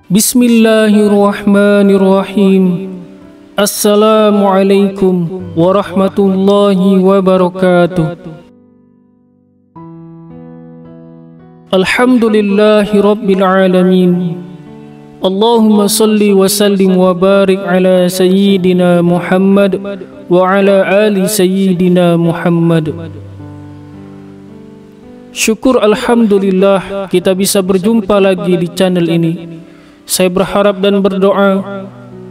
Bismillahirrahmanirrahim. Assalamualaikum warahmatullahi wabarakatuh. Alhamdulillahi rabbil alamin. Allahumma salli wa sallim wa barik ala sayyidina Muhammad wa ala ali sayyidina Muhammad. Syukur alhamdulillah kita bisa berjumpa lagi di channel ini. Saya berharap dan berdoa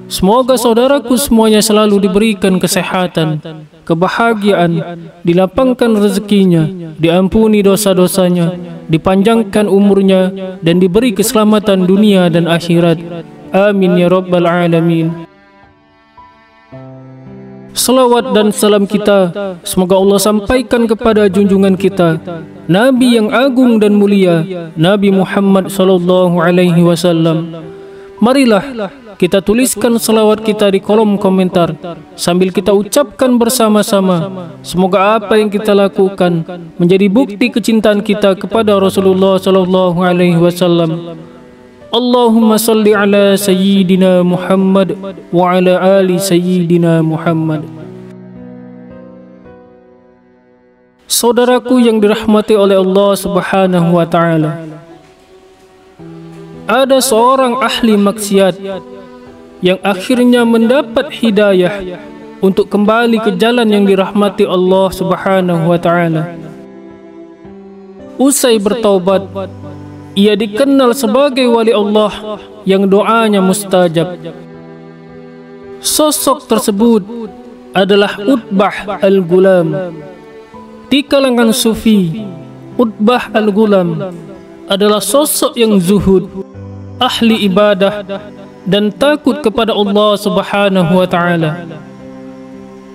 semoga saudaraku semuanya selalu diberikan kesehatan, kebahagiaan, dilapangkan rezekinya, diampuni dosa-dosanya, dipanjangkan umurnya, dan diberi keselamatan dunia dan akhirat. Amin ya rabbal alamin. Salawat dan salam kita semoga Allah sampaikan kepada junjungan kita, Nabi yang agung dan mulia, Nabi Muhammad sallallahu alaihi wasallam. Marilah kita tuliskan salawat kita di kolom komentar sambil kita ucapkan bersama-sama. Semoga apa yang kita lakukan menjadi bukti kecintaan kita kepada Rasulullah sallallahu alaihi wasallam. Allahumma salli ala sayyidina Muhammad wa ala ali sayyidina Muhammad. Saudaraku yang dirahmati oleh Allah Subhanahu wa taala, ada seorang ahli maksiat yang akhirnya mendapat hidayah untuk kembali ke jalan yang dirahmati Allah Subhanahu wa taala. Usai bertaubat, ia dikenal sebagai wali Allah yang doanya mustajab. Sosok tersebut adalah Utbah Al-Ghulam. Di kalangan sufi, Utbah Al-Ghulam adalah sosok yang zuhud, ahli ibadah, dan takut kepada Allah Subhanahu wa taala.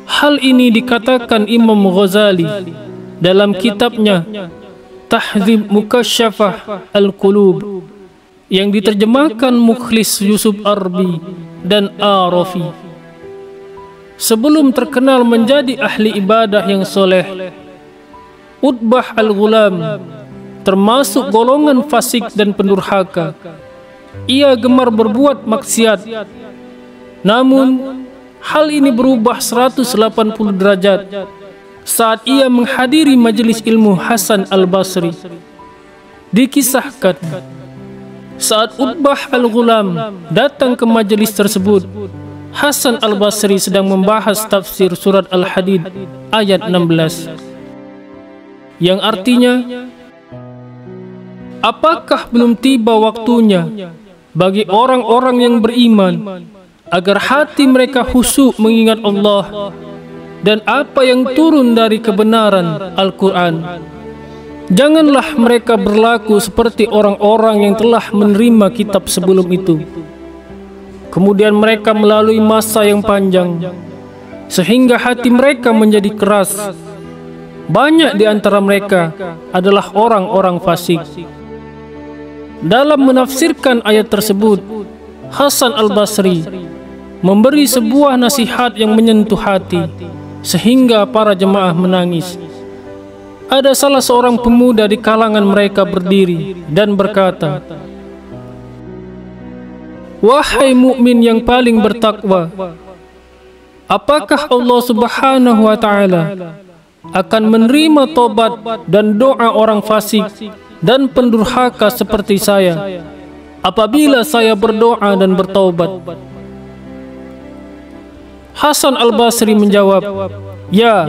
Hal ini dikatakan Imam Ghazali dalam kitabnya Tahdzib Mukasyafah Al-Qulub yang diterjemahkan Mukhlis Yusuf Arbi dan Arafi. Sebelum terkenal menjadi ahli ibadah yang soleh, Utbah Al-Ghulam termasuk golongan fasik dan pendurhaka. Ia gemar berbuat maksiat. Namun hal ini berubah 180 derajat saat ia menghadiri majelis ilmu Hasan Al-Basri. Dikisahkan saat Utbah Al-Ghulam datang ke majelis tersebut, Hasan Al-Basri sedang membahas tafsir surat Al-Hadid ayat 16, yang artinya, apakah belum tiba waktunya bagi orang-orang yang beriman agar hati mereka khusyuk mengingat Allah dan apa yang turun dari kebenaran Al-Quran. Janganlah mereka berlaku seperti orang-orang yang telah menerima kitab sebelum itu. Kemudian mereka melalui masa yang panjang sehingga hati mereka menjadi keras. Banyak di antara mereka adalah orang-orang fasik. Dalam menafsirkan ayat tersebut, Hasan Al-Basri memberi sebuah nasihat yang menyentuh hati sehingga para jemaah menangis. Ada salah seorang pemuda di kalangan mereka berdiri dan berkata, "Wahai mukmin yang paling bertakwa, apakah Allah Subhanahu wa taala akan menerima tobat dan doa orang fasik dan pendurhaka seperti saya apabila saya berdoa dan bertaubat?" Hasan Al-Basri menjawab, "Ya,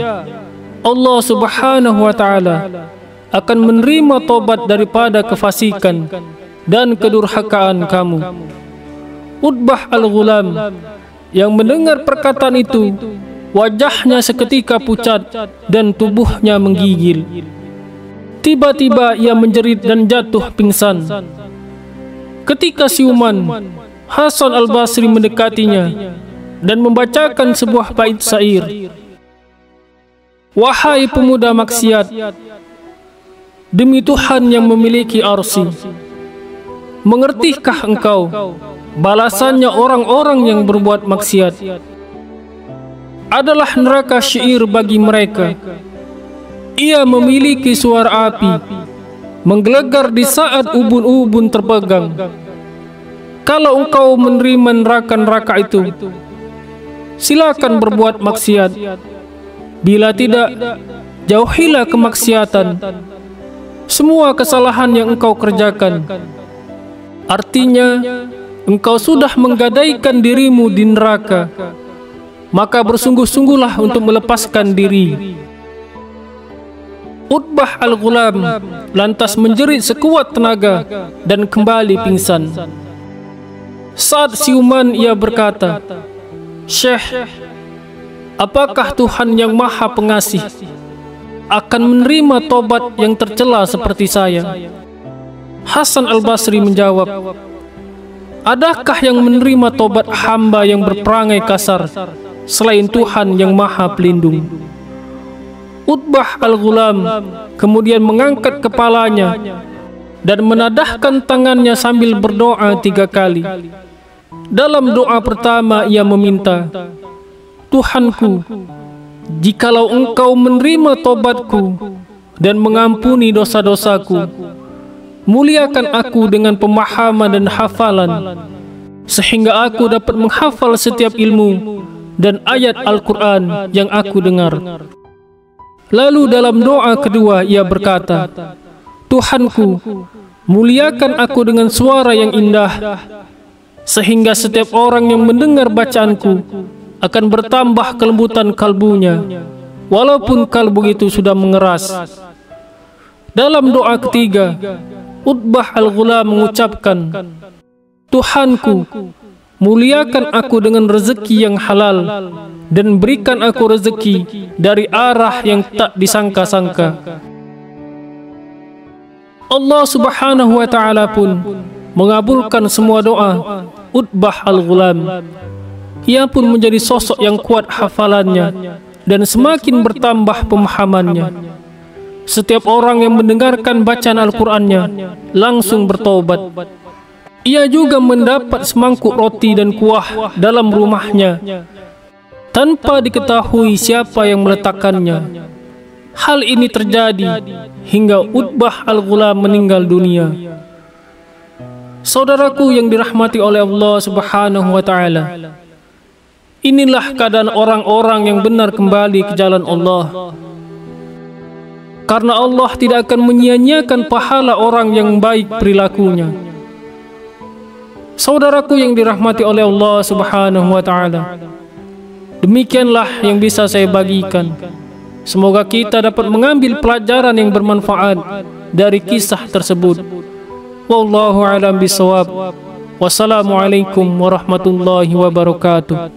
Allah Subhanahu wa taala akan menerima tobat daripada kefasikan dan kedurhakaan kamu." Utbah Al-Ghulam yang mendengar perkataan itu, wajahnya seketika pucat dan tubuhnya menggigil. Tiba-tiba ia menjerit dan jatuh pingsan. Ketika siuman, Hasan Al-Basri mendekatinya dan membacakan sebuah bait syair. "Wahai pemuda maksiat, demi Tuhan yang memiliki arsy, mengertikah engkau balasannya orang-orang yang berbuat maksiat? Adalah neraka syair bagi mereka. Ia memiliki suara api, menggelegar di saat ubun-ubun terpegang. Kalau engkau menerima neraka-neraka itu, silakan berbuat maksiat. Bila tidak, jauhilah kemaksiatan, semua kesalahan yang engkau kerjakan. Artinya, engkau sudah menggadaikan dirimu di neraka, maka bersungguh-sungguhlah untuk melepaskan diri. Utbah Al-Ghulam lantas menjerit sekuat tenaga dan kembali pingsan. Saat siuman ia berkata, "Syekh, apakah Tuhan yang Maha Pengasih akan menerima tobat yang tercela seperti saya?" Hasan Al-Basri menjawab, "Adakah yang menerima tobat hamba yang berperangai kasar selain Tuhan yang Maha Pelindung?" Utbah Al-Ghulam kemudian mengangkat kepalanya dan menadahkan tangannya sambil berdoa 3 kali. Dalam doa pertama ia meminta, "Tuhanku, jikalau engkau menerima tobatku dan mengampuni dosa-dosaku, muliakan aku dengan pemahaman dan hafalan, sehingga aku dapat menghafal setiap ilmu dan ayat Al-Quran yang aku dengar." Lalu dalam doa kedua ia berkata, "Tuhanku, muliakan aku dengan suara yang indah, sehingga setiap orang yang mendengar bacaanku akan bertambah kelembutan kalbunya, walaupun kalbu itu sudah mengeras." Dalam doa ketiga, Utbah Al-Ghulam mengucapkan, "Tuhanku, muliakan aku dengan rezeki yang halal dan berikan aku rezeki dari arah yang tak disangka-sangka." Allah Subhanahu wa Ta'ala pun mengabulkan semua doa Utbah Al-Ghulam. Ia pun menjadi sosok yang kuat hafalannya dan semakin bertambah pemahamannya. Setiap orang yang mendengarkan bacaan Al-Qurannya langsung bertobat. Ia juga mendapat semangkuk roti dan kuah dalam rumahnya tanpa diketahui siapa yang meletakkannya. Hal ini terjadi hingga Utbah Al-Ghulam meninggal dunia. Saudaraku yang dirahmati oleh Allah Subhanahu wa Ta'ala, inilah keadaan orang-orang yang benar kembali ke jalan Allah. Karena Allah tidak akan menyia-nyiakan pahala orang yang baik perilakunya. Saudaraku yang dirahmati oleh Allah Subhanahu wa Ta'ala, demikianlah yang bisa saya bagikan. Semoga kita dapat mengambil pelajaran yang bermanfaat dari kisah tersebut. Wallahu a'lam bishawab. Wassalamualaikum warahmatullahi wabarakatuh.